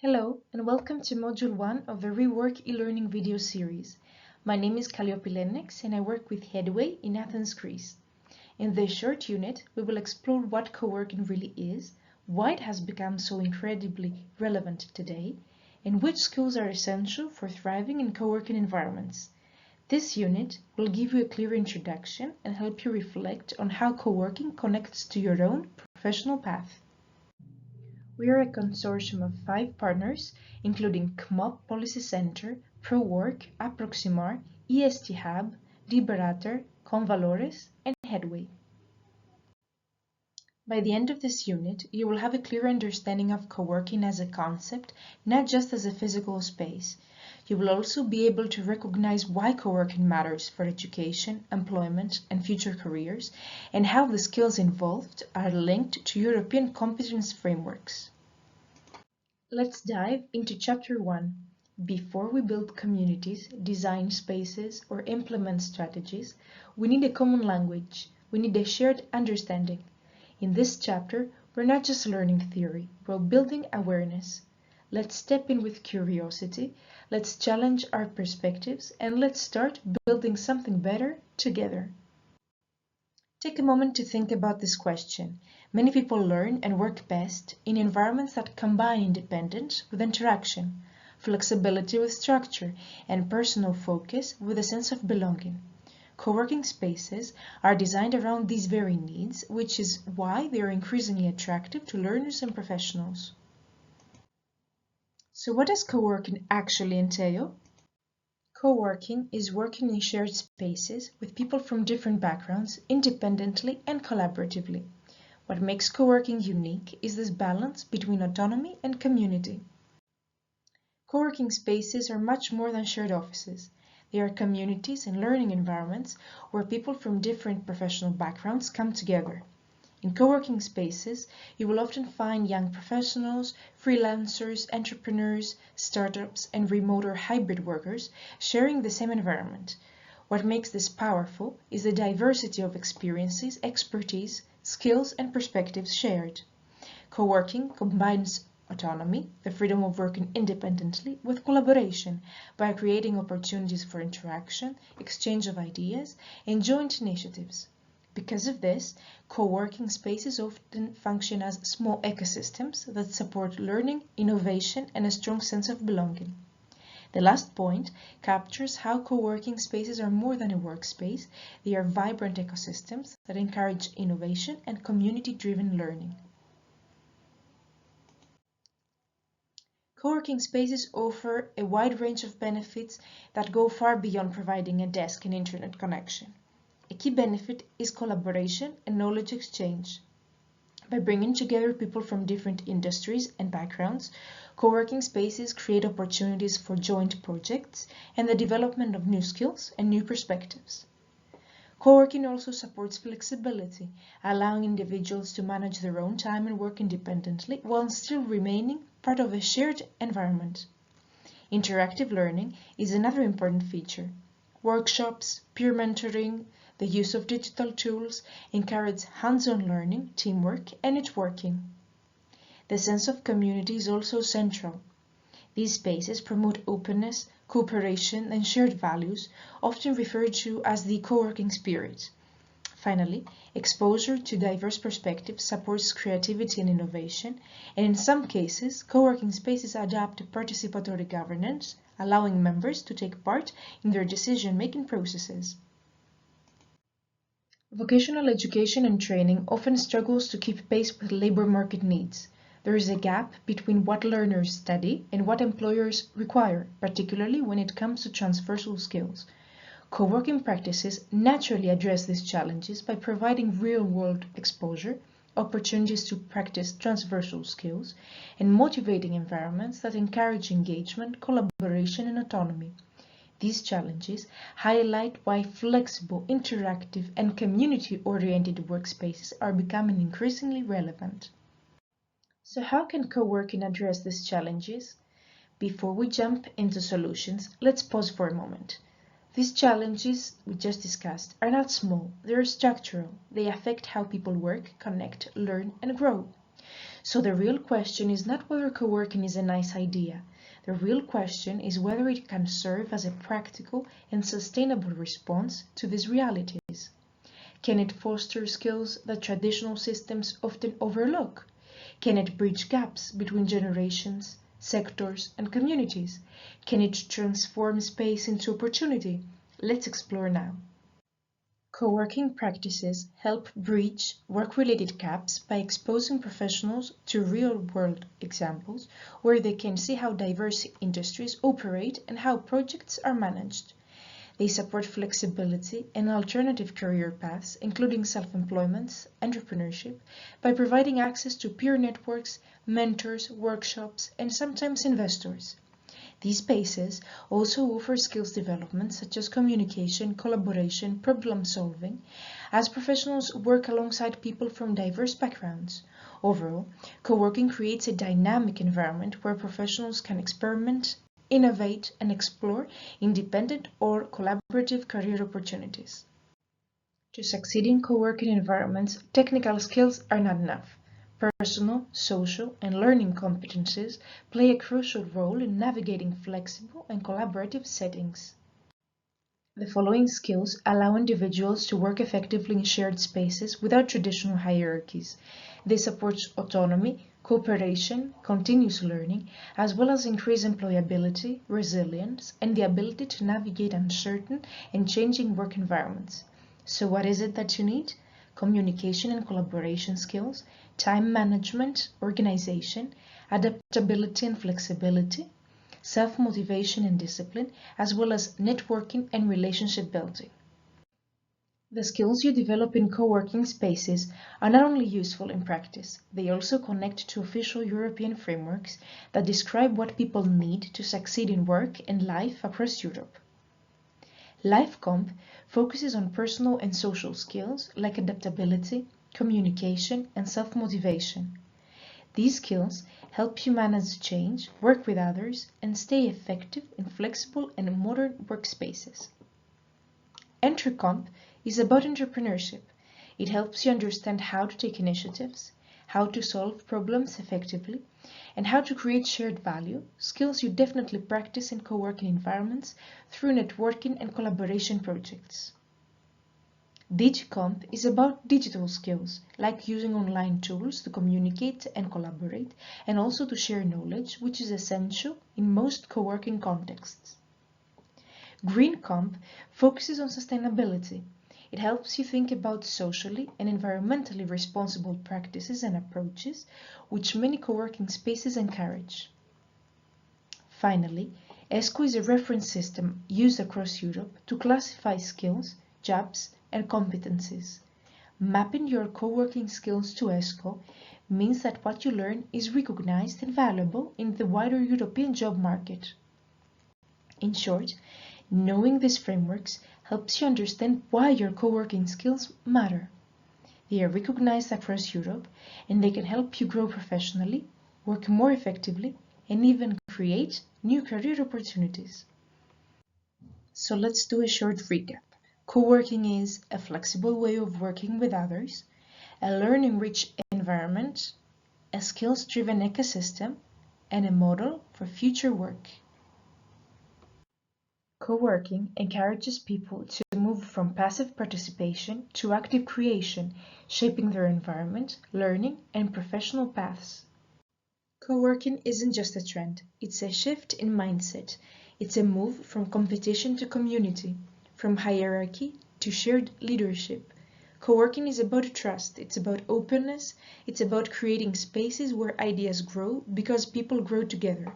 Hello and welcome to Module 1 of the Rework e-learning video series. My name is Calliope Lennox and I work with Headway in Athens, Greece. In this short unit, we will explore what coworking really is, why it has become so incredibly relevant today, and which skills are essential for thriving in coworking environments. This unit will give you a clear introduction and help you reflect on how coworking connects to your own professional path. We are a consortium of 5 partners, including CMOP Policy Center, ProWork, Aproximar, EST Hub, Liberator, Convalores, and Headway. By the end of this unit, you will have a clear understanding of coworking as a concept, not just as a physical space. You will also be able to recognize why coworking matters for education, employment, and future careers, and how the skills involved are linked to European competence frameworks. Let's dive into Chapter 1. Before we build communities, design spaces, or implement strategies, we need a common language. We need a shared understanding. In this chapter, we're not just learning theory, we're building awareness. Let's step in with curiosity, let's challenge our perspectives, and let's start building something better together. Take a moment to think about this question. Many people learn and work best in environments that combine independence with interaction, flexibility with structure, and personal focus with a sense of belonging. Co-working spaces are designed around these very needs, which is why they are increasingly attractive to learners and professionals. So what does co-working actually entail? Co-working is working in shared spaces with people from different backgrounds, independently and collaboratively. What makes co-working unique is this balance between autonomy and community. Co-working spaces are much more than shared offices. They are communities and learning environments where people from different professional backgrounds come together. In co-working spaces, you will often find young professionals, freelancers, entrepreneurs, startups, and remote or hybrid workers sharing the same environment. What makes this powerful is the diversity of experiences, expertise, skills, and perspectives shared. Co-working combines autonomy, the freedom of working independently, with collaboration by creating opportunities for interaction, exchange of ideas, and joint initiatives. Because of this, co-working spaces often function as small ecosystems that support learning, innovation, and a strong sense of belonging. The last point captures how co-working spaces are more than a workspace. They are vibrant ecosystems that encourage innovation and community-driven learning. Co-working spaces offer a wide range of benefits that go far beyond providing a desk and internet connection. A key benefit is collaboration and knowledge exchange. By bringing together people from different industries and backgrounds, co-working spaces create opportunities for joint projects and the development of new skills and new perspectives. Co-working also supports flexibility, allowing individuals to manage their own time and work independently while still remaining part of a shared environment. Interactive learning is another important feature. Workshops, peer mentoring, the use of digital tools encourage hands-on learning, teamwork, and networking. The sense of community is also central. These spaces promote openness, cooperation, and shared values, often referred to as the co-working spirit. Finally, exposure to diverse perspectives supports creativity and innovation, and in some cases, co-working spaces adapt to participatory governance, allowing members to take part in their decision-making processes. Vocational education and training often struggles to keep pace with labor market needs. There is a gap between what learners study and what employers require, particularly when it comes to transversal skills. Co-working practices naturally address these challenges by providing real-world exposure, opportunities to practice transversal skills, and motivating environments that encourage engagement, collaboration, and autonomy. These challenges highlight why flexible, interactive, and community-oriented workspaces are becoming increasingly relevant. So how can co-working address these challenges? Before we jump into solutions, let's pause for a moment. These challenges we just discussed are not small, they are structural. They affect how people work, connect, learn, and grow. So the real question is not whether coworking is a nice idea. The real question is whether it can serve as a practical and sustainable response to these realities. Can it foster skills that traditional systems often overlook? Can it bridge gaps between generations, sectors, and communities? Can it transform space into opportunity? Let's explore now. Co-working practices help bridge work-related gaps by exposing professionals to real-world examples where they can see how diverse industries operate and how projects are managed. They support flexibility and alternative career paths, including self-employment, entrepreneurship, by providing access to peer networks, mentors, workshops, and sometimes investors. These spaces also offer skills development such as communication, collaboration, problem solving, as professionals work alongside people from diverse backgrounds. Overall, co-working creates a dynamic environment where professionals can experiment, innovate, and explore independent or collaborative career opportunities. To succeed in co-working environments, technical skills are not enough. Personal, social, and learning competencies play a crucial role in navigating flexible and collaborative settings. The following skills allow individuals to work effectively in shared spaces without traditional hierarchies. They support autonomy, cooperation, continuous learning, as well as increase employability, resilience, and the ability to navigate uncertain and changing work environments. So what is it that you need? Communication and collaboration skills, time management, organization, adaptability and flexibility, self-motivation and discipline, as well as networking and relationship building. The skills you develop in co-working spaces are not only useful in practice, they also connect to official European frameworks that describe what people need to succeed in work and life across Europe. LifeComp focuses on personal and social skills like adaptability, communication, and self-motivation. These skills help you manage change, work with others, and stay effective in flexible and modern workspaces. EnterComp is about entrepreneurship. It helps you understand how to take initiatives, how to solve problems effectively, and how to create shared value, skills you definitely practice in co-working environments through networking and collaboration projects. DigiComp is about digital skills, like using online tools to communicate and collaborate, and also to share knowledge, which is essential in most co-working contexts. GreenComp focuses on sustainability. It helps you think about socially and environmentally responsible practices and approaches, which many co-working spaces encourage. Finally, ESCO is a reference system used across Europe to classify skills, jobs, and competencies. Mapping your co-working skills to ESCO means that what you learn is recognized and valuable in the wider European job market. In short, knowing these frameworks helps you understand why your co-working skills matter. They are recognized across Europe and they can help you grow professionally, work more effectively, and even create new career opportunities. So let's do a short recap. Co-working is a flexible way of working with others, a learning-rich environment, a skills-driven ecosystem, and a model for future work. Co-working encourages people to move from passive participation to active creation, shaping their environment, learning, and professional paths. Co-working isn't just a trend, it's a shift in mindset. It's a move from competition to community, from hierarchy to shared leadership. Co-working is about trust, it's about openness, it's about creating spaces where ideas grow because people grow together.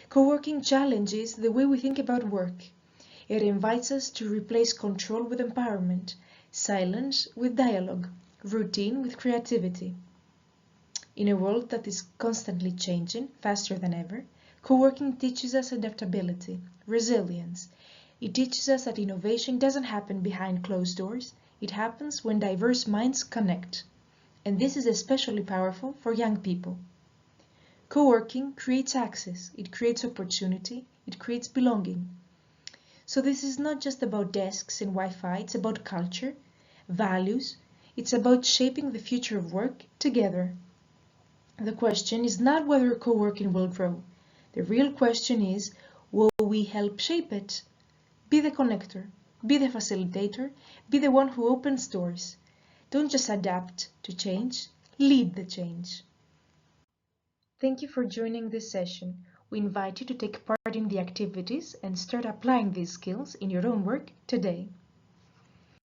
Co-working challenges the way we think about work. It invites us to replace control with empowerment, silence with dialogue, routine with creativity. In a world that is constantly changing, faster than ever, co-working teaches us adaptability, resilience. It teaches us that innovation doesn't happen behind closed doors, it happens when diverse minds connect. And this is especially powerful for young people. Co-working creates access, it creates opportunity, it creates belonging. So this is not just about desks and Wi-Fi, it's about culture, values, it's about shaping the future of work together. The question is not whether coworking will grow. The real question is, will we help shape it? Be the connector, be the facilitator, be the one who opens doors. Don't just adapt to change, lead the change. Thank you for joining this session. We invite you to take part in the activities and start applying these skills in your own work today.